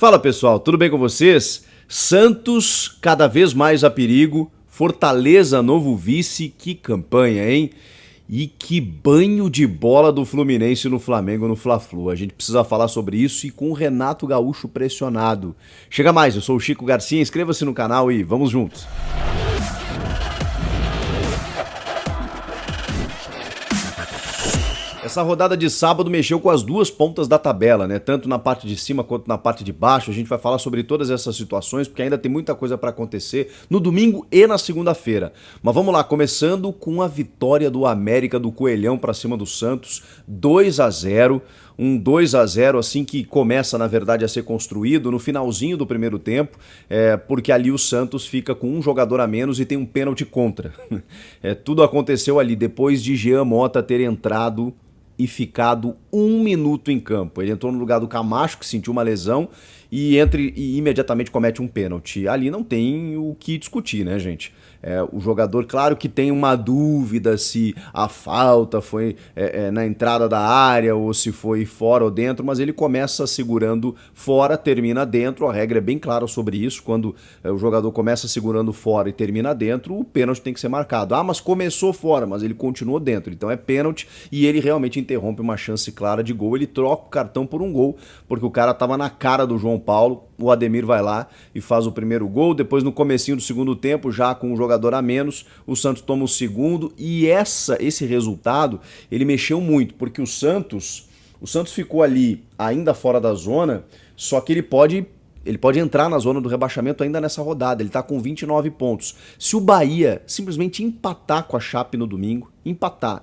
Fala pessoal, tudo bem com vocês? Santos cada vez mais a perigo, Fortaleza novo vice, que campanha, hein? E que banho de bola do Fluminense no Flamengo no Fla-Flu. A gente precisa falar sobre isso e com o Renato Gaúcho pressionado. Chega mais, eu sou o Chico Garcia, inscreva-se no canal e vamos juntos. Essa rodada de sábado mexeu com as duas pontas da tabela, né? Tanto na parte de cima quanto na parte de baixo. A gente vai falar sobre todas essas situações, porque ainda tem muita coisa para acontecer no domingo e na segunda-feira. Mas vamos lá, começando com a vitória do América do Coelhão para cima do Santos, 2-0. Um 2-0 assim que começa, na verdade, a ser construído no finalzinho do primeiro tempo, porque ali o Santos fica com um jogador a menos e tem um pênalti contra. Tudo aconteceu ali depois de Jean Mota ter entrado e ficado 1 minuto em campo. Ele entrou no lugar do Camacho, que sentiu uma lesão, e imediatamente comete um pênalti. Ali não tem o que discutir, né, gente? O jogador, claro que tem uma dúvida se a falta foi na entrada da área ou se foi fora ou dentro, mas ele começa segurando fora, termina dentro. A regra é bem clara sobre isso. Quando o jogador começa segurando fora e termina dentro, o pênalti tem que ser marcado. Ah, mas começou fora, mas ele continuou dentro. Então é pênalti e ele realmente interrompe uma chance clara de gol. Ele troca o cartão por um gol, porque o cara estava na cara do João Paulo. O Ademir vai lá e faz o primeiro gol. Depois, no comecinho do segundo tempo, já com um jogador a menos, o Santos toma o segundo. E esse resultado, ele mexeu muito, porque o Santos ficou ali ainda fora da zona, só que ele pode entrar na zona do rebaixamento ainda nessa rodada. Ele está com 29 pontos. Se o Bahia simplesmente empatar com a Chape no domingo,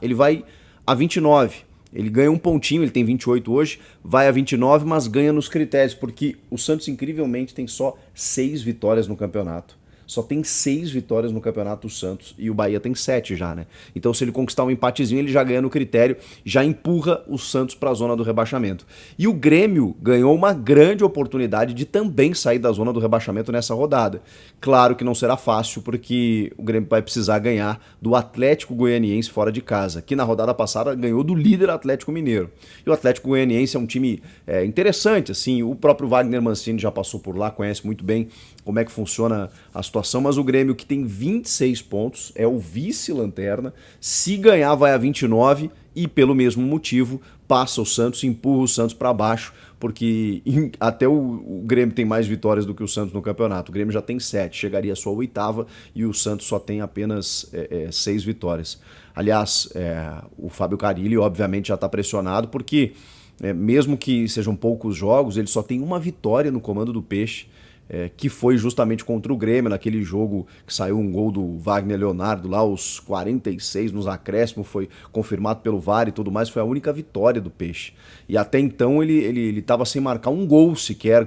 ele vai a 29. Ele ganha um pontinho, ele tem 28 hoje, vai a 29, mas ganha nos critérios, porque o Santos, incrivelmente, tem só 6 vitórias no campeonato. Só tem 6 vitórias no campeonato do Santos e o Bahia tem 7 já, né? Então se ele conquistar um empatezinho, ele já ganha no critério, já empurra o Santos para a zona do rebaixamento. E o Grêmio ganhou uma grande oportunidade de também sair da zona do rebaixamento nessa rodada. Claro que não será fácil, porque o Grêmio vai precisar ganhar do Atlético Goianiense fora de casa, que na rodada passada ganhou do líder Atlético Mineiro. E o Atlético Goianiense é um time interessante, assim, o próprio Wagner Mancini já passou por lá, conhece muito bem como é que funciona a situação, mas o Grêmio, que tem 26 pontos, é o vice-lanterna. Se ganhar, vai a 29 e, pelo mesmo motivo, passa o Santos, empurra o Santos para baixo, porque até o Grêmio tem mais vitórias do que o Santos no campeonato. O Grêmio já tem 7, chegaria à sua 8ª e o Santos só tem apenas 6 vitórias. Aliás, o Fábio Carille, obviamente, já está pressionado, porque mesmo que sejam poucos jogos, ele só tem uma vitória no comando do Peixe, que foi justamente contra o Grêmio, naquele jogo que saiu um gol do Wagner Leonardo lá aos 46 nos acréscimos, foi confirmado pelo VAR e tudo mais, foi a única vitória do Peixe. E até então ele estava sem marcar um gol sequer,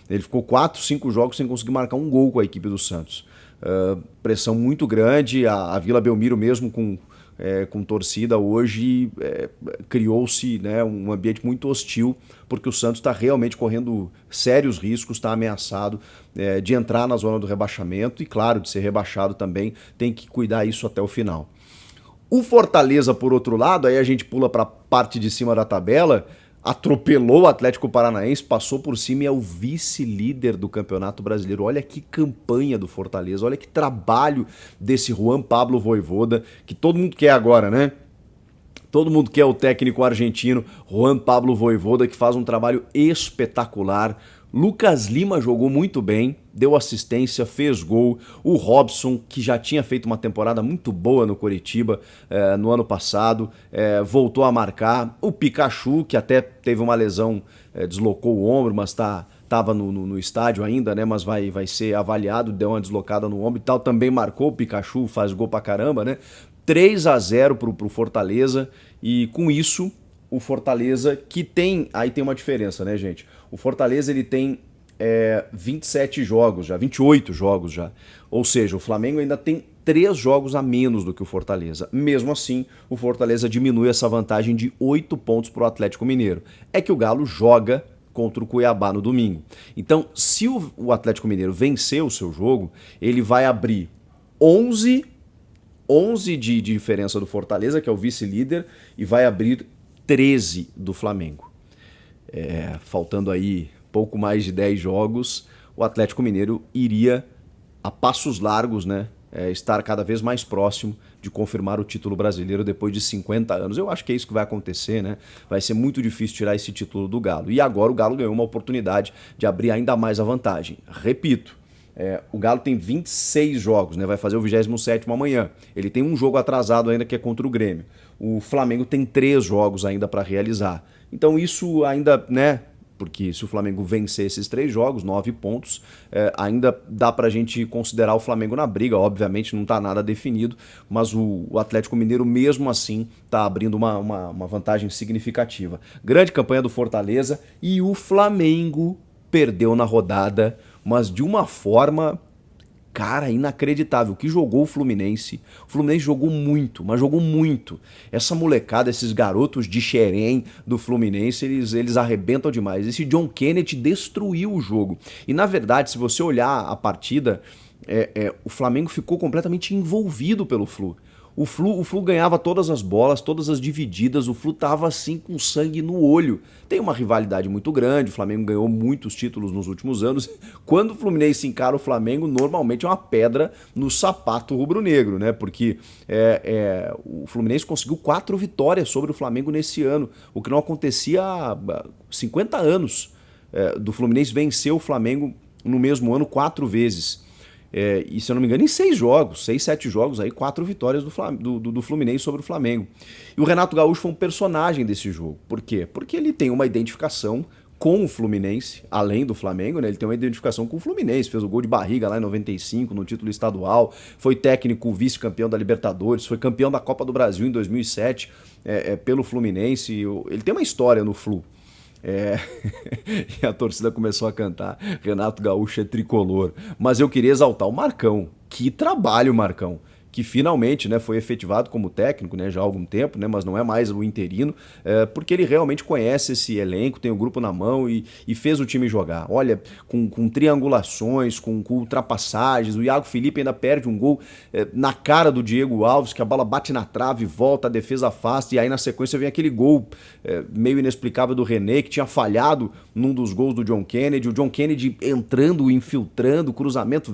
ele ficou 4, 5 jogos sem conseguir marcar um gol com a equipe do Santos. Pressão muito grande, a Vila Belmiro mesmo com torcida hoje criou-se, né, um ambiente muito hostil, porque o Santos está realmente correndo sérios riscos, está ameaçado de entrar na zona do rebaixamento e, claro, de ser rebaixado também, tem que cuidar isso até o final. O Fortaleza, por outro lado, aí a gente pula para a parte de cima da tabela, atropelou o Atlético Paranaense, passou por cima e é o vice-líder do Campeonato Brasileiro. Olha que campanha do Fortaleza, olha que trabalho desse Juan Pablo Vojvoda, que todo mundo quer agora, né? Todo mundo quer o técnico argentino Juan Pablo Vojvoda, que faz um trabalho espetacular. Lucas Lima jogou muito bem, deu assistência, fez gol. O Robson, que já tinha feito uma temporada muito boa no Coritiba no ano passado, voltou a marcar. O Pikachu, que até teve uma lesão, deslocou o ombro, mas estava no estádio ainda, né? Mas vai ser avaliado, deu uma deslocada no ombro e tal. Também marcou o Pikachu, faz gol pra caramba, né? 3-0 pro Fortaleza e com isso o Fortaleza, que aí tem uma diferença, né, gente? O Fortaleza, ele tem 27 jogos já, 28 jogos já. Ou seja, o Flamengo ainda tem 3 jogos a menos do que o Fortaleza. Mesmo assim, o Fortaleza diminui essa vantagem de 8 pontos para o Atlético Mineiro. É que o Galo joga contra o Cuiabá no domingo. Então, se o Atlético Mineiro vencer o seu jogo, ele vai abrir 11 de diferença do Fortaleza, que é o vice-líder, e vai abrir 13 do Flamengo. Faltando aí pouco mais de 10 jogos, o Atlético Mineiro iria a passos largos, né, estar cada vez mais próximo de confirmar o título brasileiro depois de 50 anos. Eu acho que é isso que vai acontecer, né? Vai ser muito difícil tirar esse título do Galo. E agora o Galo ganhou uma oportunidade de abrir ainda mais a vantagem. Repito, o Galo tem 26 jogos, né? Vai fazer o 27º amanhã. Ele tem um jogo atrasado ainda que é contra o Grêmio. O Flamengo tem 3 jogos ainda para realizar. Então isso ainda, né? Porque se o Flamengo vencer esses 3 jogos, 9 pontos, ainda dá pra gente considerar o Flamengo na briga. Obviamente não tá nada definido, mas o Atlético Mineiro mesmo assim tá abrindo uma vantagem significativa. Grande campanha do Fortaleza e o Flamengo perdeu na rodada, mas de uma forma, cara, inacreditável. Que jogou o Fluminense. O Fluminense jogou muito, mas jogou muito. Essa molecada, esses garotos de Xerém do Fluminense, eles arrebentam demais. Esse John Kennedy destruiu o jogo. E na verdade, se você olhar a partida, o Flamengo ficou completamente envolvido pelo Flu. O Flu ganhava todas as bolas, todas as divididas, o Flu tava assim com sangue no olho. Tem uma rivalidade muito grande, o Flamengo ganhou muitos títulos nos últimos anos. Quando o Fluminense encara o Flamengo, normalmente é uma pedra no sapato rubro-negro, né? Porque o Fluminense conseguiu 4 vitórias sobre o Flamengo nesse ano, o que não acontecia há 50 anos. Do Fluminense vencer o Flamengo no mesmo ano 4 vezes. E se eu não me engano, em 6 jogos, 6, 7 jogos, aí 4 vitórias do Fluminense sobre o Flamengo. E o Renato Gaúcho foi um personagem desse jogo. Por quê? Porque ele tem uma identificação com o Fluminense, além do Flamengo, né? Ele tem uma identificação com o Fluminense, fez o gol de barriga lá em 95, no título estadual, foi técnico vice-campeão da Libertadores, foi campeão da Copa do Brasil em 2007 pelo Fluminense. Ele tem uma história no Flu. E a torcida começou a cantar Renato Gaúcho é tricolor. Mas eu queria exaltar o Marcão. Que trabalho, Marcão. Que finalmente, né, foi efetivado como técnico, né, já há algum tempo, né, mas não é mais o interino, porque ele realmente conhece esse elenco, tem o grupo na mão e fez o time jogar. Olha, com triangulações, com ultrapassagens, o Iago Felipe ainda perde um gol na cara do Diego Alves, que a bola bate na trave, volta, a defesa afasta, e aí na sequência vem aquele gol meio inexplicável do René, que tinha falhado num dos gols do John Kennedy, o John Kennedy entrando, infiltrando, o cruzamento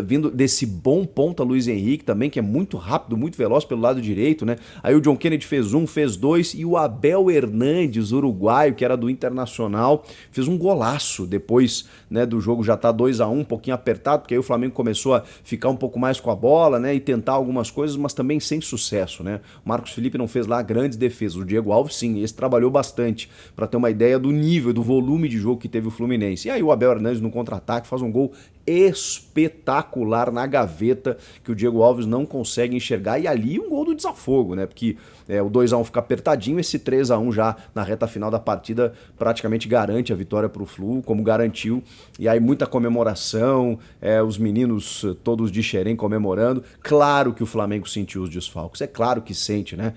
vindo desse bom ponta Luiz Henrique também, que é muito rápido, muito veloz pelo lado direito, né? Aí o John Kennedy fez 1, fez 2 e o Abel Hernandes, uruguaio, que era do Internacional, fez um golaço depois, né, do jogo já tá 2-1, um pouquinho apertado, porque aí o Flamengo começou a ficar um pouco mais com a bola, né, e tentar algumas coisas, mas também sem sucesso, né? O Marcos Felipe não fez lá grandes defesas, o Diego Alves sim, esse trabalhou bastante para ter uma ideia do nível, do volume de jogo que teve o Fluminense. E aí o Abel Hernandes no contra-ataque faz um gol espetacular na gaveta que o Diego Alves não consegue enxergar, e ali um gol do desafogo, né? Porque o 2-1 fica apertadinho, esse 3-1 já na reta final da partida praticamente garante a vitória pro Flu, como garantiu, e aí muita comemoração, os meninos todos de Xerém comemorando. Claro que o Flamengo sentiu os desfalques, é claro que sente, né?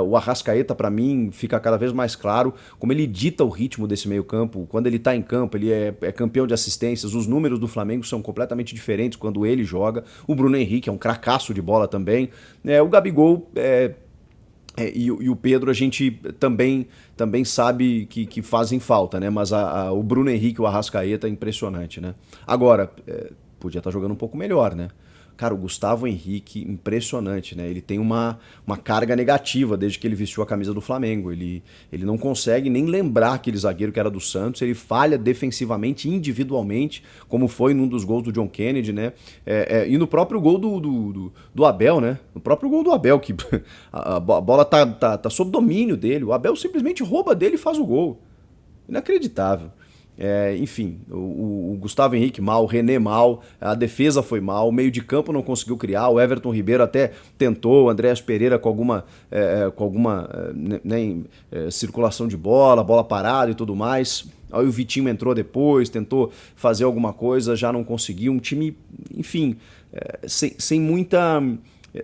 O Arrascaeta, para mim, fica cada vez mais claro como ele dita o ritmo desse meio campo. Quando ele tá em campo, ele é campeão de assistências, os números do Flamengo são completamente diferentes quando ele joga. O Bruno Henrique é um cracaço de bola também. O Gabigol e o Pedro a gente também sabe que fazem falta, né? Mas o Bruno Henrique e o Arrascaeta é impressionante, né? Agora, podia estar jogando um pouco melhor, né? Cara, o Gustavo Henrique, impressionante, né? Ele tem uma carga negativa desde que ele vestiu a camisa do Flamengo. Ele não consegue nem lembrar aquele zagueiro que era do Santos. Ele falha defensivamente, individualmente, como foi num dos gols do John Kennedy, né? E no próprio gol do Abel, né? No próprio gol do Abel, que a bola tá sob domínio dele. O Abel simplesmente rouba dele e faz o gol. Inacreditável. Enfim, o Gustavo Henrique mal, o René mal, a defesa foi mal, o meio de campo não conseguiu criar, o Everton Ribeiro até tentou, o Andréas Pereira com alguma circulação de bola parada e tudo mais. Aí o Vitinho entrou depois, tentou fazer alguma coisa, já não conseguiu. Um time, enfim, sem muita...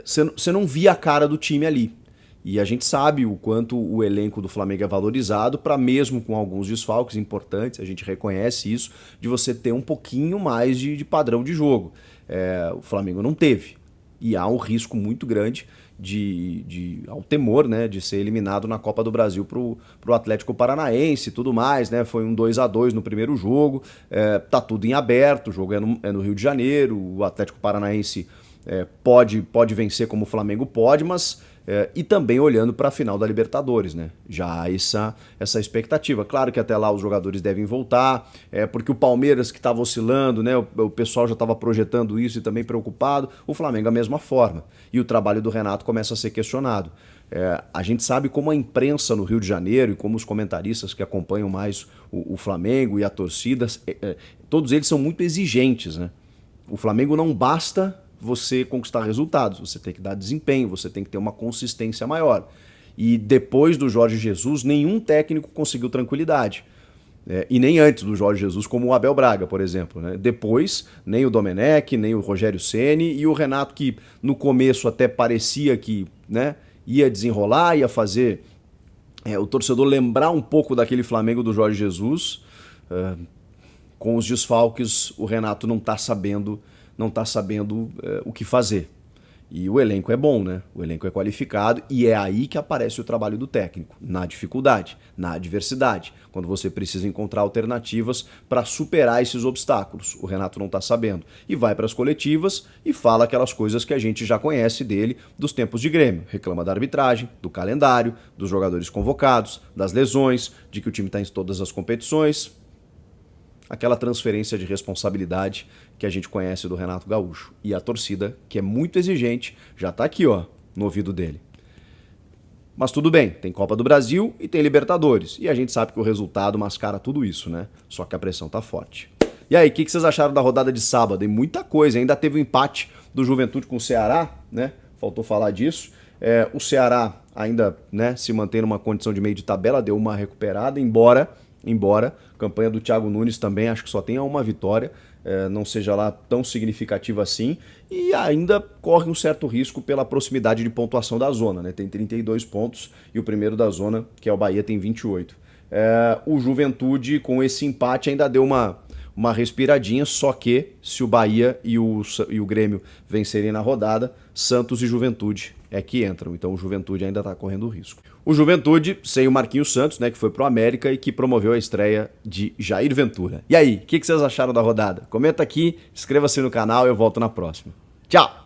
Você não via a cara do time ali. E a gente sabe o quanto o elenco do Flamengo é valorizado para, mesmo com alguns desfalques importantes, a gente reconhece isso, de você ter um pouquinho mais de padrão de jogo. O Flamengo não teve. E há um risco muito grande ao temor, né, de ser eliminado na Copa do Brasil pro Atlético Paranaense e tudo mais, né? Foi um 2-2 no primeiro jogo, tá tudo em aberto, o jogo é no Rio de Janeiro, o Atlético Paranaense pode vencer como o Flamengo pode, mas e também olhando para a final da Libertadores, né? Já há essa expectativa. Claro que até lá os jogadores devem voltar, porque o Palmeiras que estava oscilando, né? O pessoal já estava projetando isso e também preocupado. O Flamengo a mesma forma. E o trabalho do Renato começa a ser questionado. A gente sabe como a imprensa no Rio de Janeiro e como os comentaristas que acompanham mais o Flamengo e a torcida, todos eles são muito exigentes, né? O Flamengo não basta você conquistar resultados, você tem que dar desempenho, você tem que ter uma consistência maior. E depois do Jorge Jesus, nenhum técnico conseguiu tranquilidade. E nem antes do Jorge Jesus, como o Abel Braga, por exemplo, né? Depois, nem o Domenech, nem o Rogério Ceni e o Renato, que no começo até parecia que, né, ia desenrolar, ia fazer o torcedor lembrar um pouco daquele Flamengo do Jorge Jesus. Com os desfalques, o Renato não está sabendo o que fazer. E o elenco é bom, né? O elenco é qualificado e é aí que aparece o trabalho do técnico, na dificuldade, na adversidade, quando você precisa encontrar alternativas para superar esses obstáculos. O Renato não está sabendo. E vai para as coletivas e fala aquelas coisas que a gente já conhece dele dos tempos de Grêmio. Reclama da arbitragem, do calendário, dos jogadores convocados, das lesões, de que o time está em todas as competições. Aquela transferência de responsabilidade que a gente conhece do Renato Gaúcho. E a torcida, que é muito exigente, já tá aqui, ó, no ouvido dele. Mas tudo bem, tem Copa do Brasil e tem Libertadores. E a gente sabe que o resultado mascara tudo isso, né? Só que a pressão tá forte. E aí, o que vocês acharam da rodada de sábado? E muita coisa, ainda teve o empate do Juventude com o Ceará, né? Faltou falar disso. O Ceará ainda, né, se mantém numa condição de meio de tabela, deu uma recuperada, embora a campanha do Thiago Nunes também, acho que só tenha uma vitória, não seja lá tão significativa assim, e ainda corre um certo risco pela proximidade de pontuação da zona, né? Tem 32 pontos e o primeiro da zona, que é o Bahia, tem 28. O Juventude, com esse empate, ainda deu uma respiradinha, só que se o Bahia e o Grêmio vencerem na rodada, Santos e Juventude é que entram. Então o Juventude ainda está correndo risco. O Juventude sem o Marquinhos Santos, né, que foi pro América e que promoveu a estreia de Jair Ventura. E aí, o que vocês acharam da rodada? Comenta aqui, inscreva-se no canal e eu volto na próxima. Tchau!